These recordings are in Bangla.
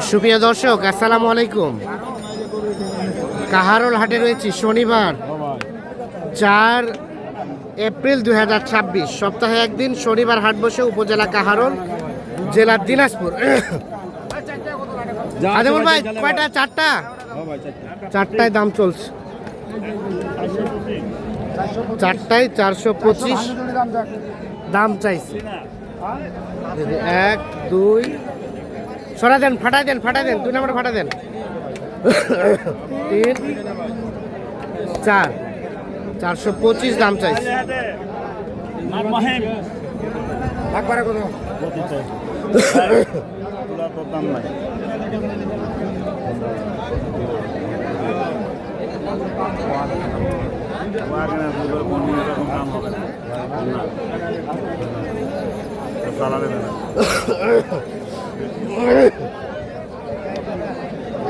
সুপ্রিয় দর্শক, আসসালামু আলাইকুম। কাহারোল হাটে রয়েছি শনিবার 4 এপ্রিল 2026, সপ্তাহে একদিন শনিবার হাট বসে উপজেলা কাহারোল, জেলা দিনাজপুর। আদেমুল ভাই কয়টা? চারটা? চারটায় দাম চলছে, চারটায় 425 দাম চাইছে। 1 2 সরা দেন, ফাটাই দেন, ফাটাই দেন, 2 নম্বরে ফাটা দেন। 3 4 425 দাম চাইছে।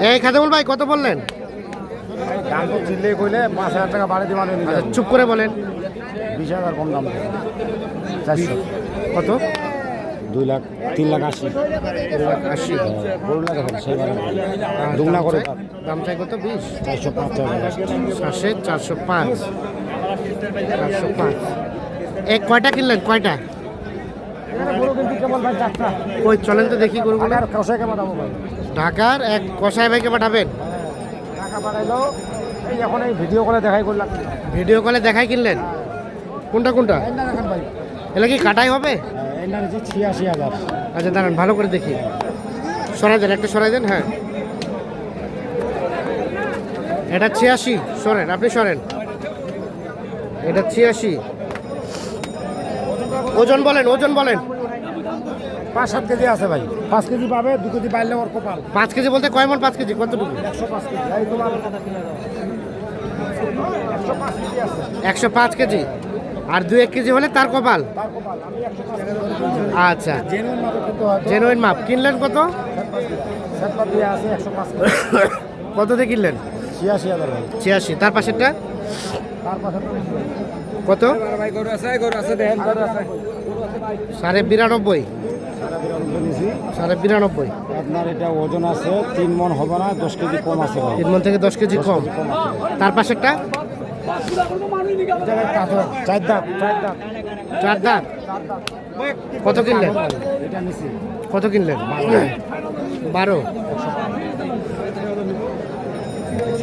এই খাদেমুল ভাই কত বললেন? দাম তো চিল্লে কইলে 5,000 টাকা বাড়ি দিয়ে মানে চুপ করে বলেন। 20,000 কম দাম 400 কত? 2 লাখ 3 লাখ 80 80 গরু লাগে সেইবার দুগনা করে দাম চাই কত? 20 405 405 405। এক কয়টা কিনলেন? কয়টা? গরু কিন্তু কেবল ভাই 4টা। কই চলেন তো দেখি গরুগুলো। আর কষাই কেমন দাম ভাই? ঢাকার এক কসাই ভাইকে পাঠাবেন। টাকা পাঠাইলো এই এখন এই ভিডিও করে দেখাই করলাম। ভিডিও কলে দেখাই কিনলেন? কোনটা কোনটা? এই না রাখেন ভাই, এগুলো কি কাটাই হবে? এই না নিচে 86,000। আচ্ছা দাঁড়ান, ভালো করে দেখি। সরাই দেন, একটা সরাই দেন। হ্যাঁ, এটা 86। সরেন, আপনি সরেন। এটা 86। ওজন বলেন, ওজন বলেন। 5-7 কেজি আছে ভাই। 5 কেজি পাবে, 2 কেজি পাইলে ওর কপাল। 5 কেজি বলতে কয় মন? 5 কেজি কতটুকু? 105 কেজি। এই তোমার 105 কেজি আছে। 105 কেজি। আর 2-1 কেজি হলে তার কপাল। তার কপাল। আমি 105 কেজি। আচ্ছা, জেনুইন মাপে কিন্তু হয়তো জেনুইন মাপ। কিনলেন কত? সেটপাত দিয়ে আছে 105 কেজি। কত দিয়ে কিনলেন? 86,000 ভাই। 86। তার পাশেরটা তার পাশে কত? ভাই গরু আছে দেখেন, গরু আছে। 92.5। 92.5। আপনার এটা ওজন আছে 3 মণ হবে না, 10 কেজি কম আছে ভাই। 3 মন থেকে 10 কেজি কম। তার পাশেরটা এটা ভাই কাতর 4 দাঁত, 4 দাঁত। 4 দাঁত। কত কিনলেন? এটা নিছি কত কিনলেন? 12।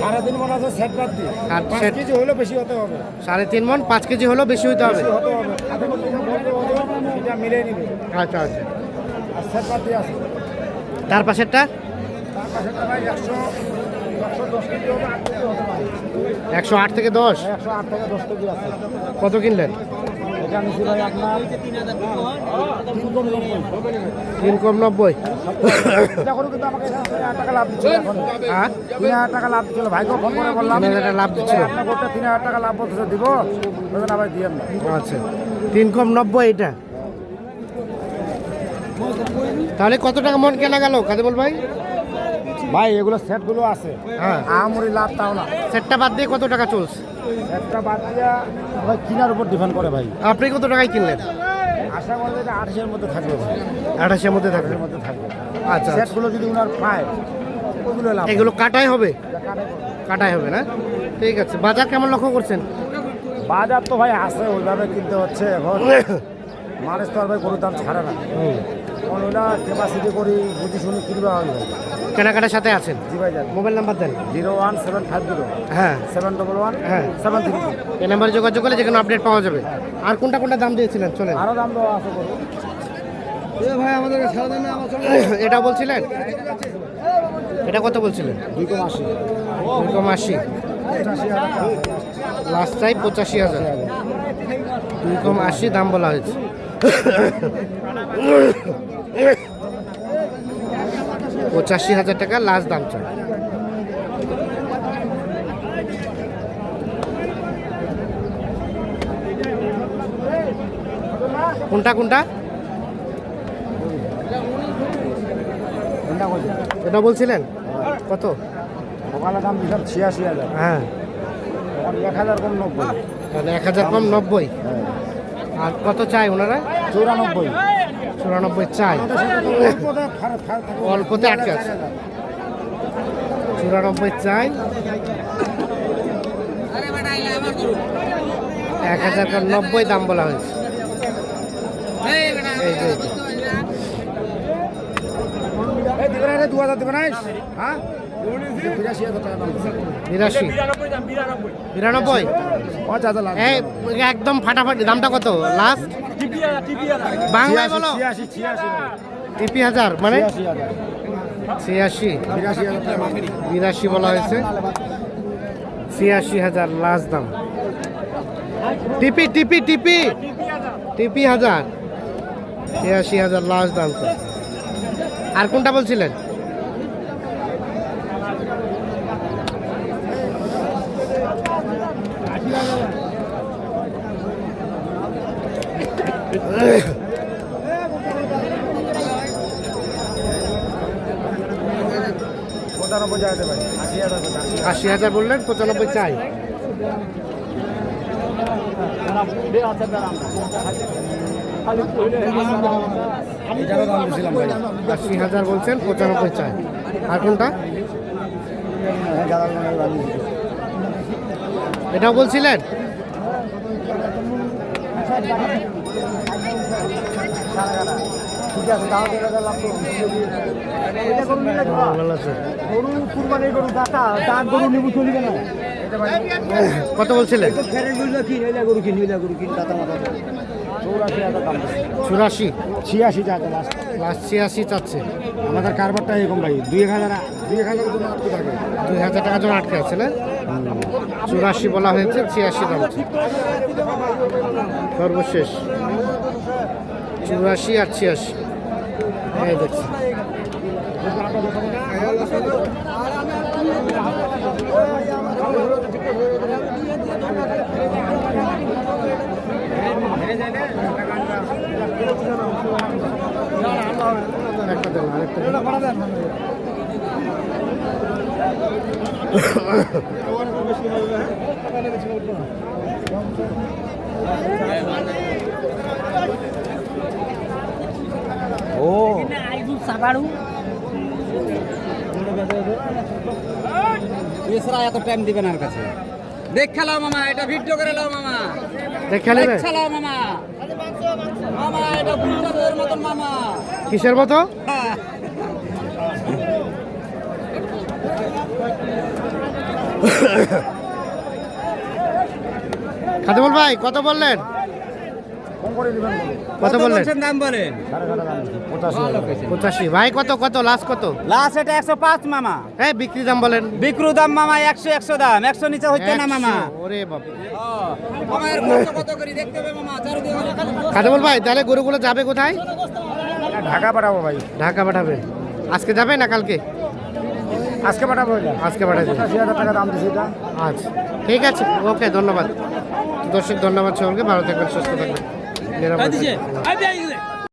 3.5 মণ আছে সেটপাত দিয়ে। আর 5 সেট- কেজি হলে বেশি হতে হবে। 3.5 মন, 5 কেজি হলেও বেশি হতে হবে। বেশি হতে হবে। খাদের মধ্যে যে বলবে ওজন এটা মিলিয়ে নিবে। আচ্ছা আচ্ছা। আর সেটপাত দিয়ে আছে। তার পাশেরটা তার পাশেটা ভাই 110 কেজি হবে, 8 কেজি হতে পারে। 108 থেকে 10। 108 থেকে 10 কেজি আছে। কত কিনলেন? এটা নিছি ভাই আপনার 390। 3 কম 90। এটা করে কিন্তু আমাকে 3,000 টাকা লাভ দিচ্ছিল এখন। হ্যাঁ, 3,000 টাকা লাভ দিচ্ছিল। ভাইকে ফোন করে বললাম 3,000 টাকা লাভ দিচ্ছিল। আপনার গোটা 3,000 টাকা লাভ বলতেছে দিব, বলছেন আবার দিয়েন না। আচ্ছা, 3 কম 90 এটা। তাহলে কত টাকা মন কেনা গেল কাদেমুল ভাই? ভাই এগুলো সেটগুলো আছে, হ্যাঁ, আমরি লাভ তাও না। সেটটা বাদ দিয়ে কত টাকা চলছে? একটা বাদ দিয়া ভাই কিনার উপর ডিপেন্ড করে ভাই। আপনি কত টাকায় কিনলেন? আশা করি যে 28-এর মধ্যে থাকবে ভাই। 28-এর মধ্যে থাকবে। 28-এর মধ্যে থাকবে। আচ্ছা, সেটগুলো যদি উনার পায় ওগুলো লাভ। এগুলো কাটাই হবে? এটা কাটে করবে। কাটাই হবে না? ঠিক আছে। বাজার কেমন লক্ষ্য করছেন? বাজার তো ভাই আছে, ওইভাবে কিনতে হচ্ছে এখন। মানুষ তো আর ভাই গরুর দাম ছাড়ে না। এখন ওইটা ক্যাপাসিটি করি বুঝি শুনি কিনবে হয় ভাই। কেনাকাটার সাথে আছেন? জি ভাই যান। মোবাইল নাম্বার দেন। 01750 হ্যাঁ, 711 হ্যাঁ। 73। এই নাম্বারে যোগাযোগ করলে যে কোনো আপডেট পাওয়া যাবে। আর কোনটা কোনটা দাম দিয়েছিলেন? চলেন। আরো দাম দেওয়া আছে গরু। ভাই আমাদের সারা দিনে আমার এটা বলছিলেন? এটা কত বলছিলেন? 2,80 2,80। 85,000 লাস্ট চাই 85,000। 2,80 দাম বলা হয়েছে। 85,000 টাকা লাস্ট দাম চাই। কোনটা কোনটা? এটা বলছিলেন কত? সকালে দাম দিলাম 86,000। হ্যাঁ, এখন 1,000 কম 90। তাহলে 1,000 কম 90। হ্যাঁ আর কত চাই ওনারা? 94। 94 চাই, অল্পতে আটকে আছে। 94 চাই, 1090 দাম বলা হয়েছে। এই যে, এই যে। 2000 দেবে না? হ্যাঁ 82,000 টাকা দাম। 82, 92, এই একদম ফাটাফাটি। দামটা কত লাস্ট? বাংলায় বলো। 80 হাজার মানে 86, 82 বলা হয়েছে। 86,000 লাস্ট দাম। টিপি টিপি টিপি টিপি 1000, 86,000 লাস্ট দাম তো। আর কোনটা বলছিলেন? ভাই 80,000। 80,000 বললেন, 95 চাই। এটারও দাম দিয়েছিলাম ভাই। 80,000 বলছেন, 95 চাই। আর কোনটা? এটাও বলছিলেন? ঠিক আছে, দাম দিয়ে দিলাম তো। ভালো আছে। গরু কুরবানি গরু দাতা দাঁত গরু নিবু চলিবে না। এটা ভাই কত বলছিলেন? ফেরেন গরু কি নিলা গরু কি নিলা গরু কি দাতা মাথা 84,000 দাম। 84, 86 টাকা লাস্ট। লাস্ট 86 চাচ্ছে। আমাদের কারবারটা এরকম ভাই 2,000 জন্য আটকে থাকে। 2,000 টাকার জন্য আটকে আছে না? 84 বলা হয়েছে, 86 দাম। সর্বশেষ 84 আর 86। এই দেখছি। একটা দেন, আরেকটা দেন। ও এছাড়া এত টাইম দিবেন আর কাছে। দেখ খেলাও মামা, এটা ভিডিও করে লাও মামা। দেখে নেবে খেলাও মামা। মামা এটা বুঝাদের মতন মামা। কিসের মতো? খাদেমুল ভাই কত বললেন? কত বললেন? দাম বলেন 85। ভাই কত কত লাস্ট কত? লাস্ট এটা 105 মামা। এই বিক্রি দাম বলেন। বিক্রু দাম মামা 100 দাম। 100 নিচে হচ্ছে না মামা। 100, ওরে বাপ। মামার কত কত করে দেখতে হবে মামা। খাদেমুল ভাই তাহলে গরুগুলো যাবে কোথায়? ঢাকা পাঠাবো ভাই। ঢাকা পাঠাবেন। আজকে যাবে না কালকে? আজকে পাঠাবো। আজকে পাঠাবেন। 85,000 টাকা দাম দিছি এটা। আচ্ছা ঠিক আছে, ওকে, ধন্যবাদ দর্শক, ধন্যবাদ সকলকে। ভালো থাকবেন, সুস্থ থাকবেন, নিরাপদ থাকবেন।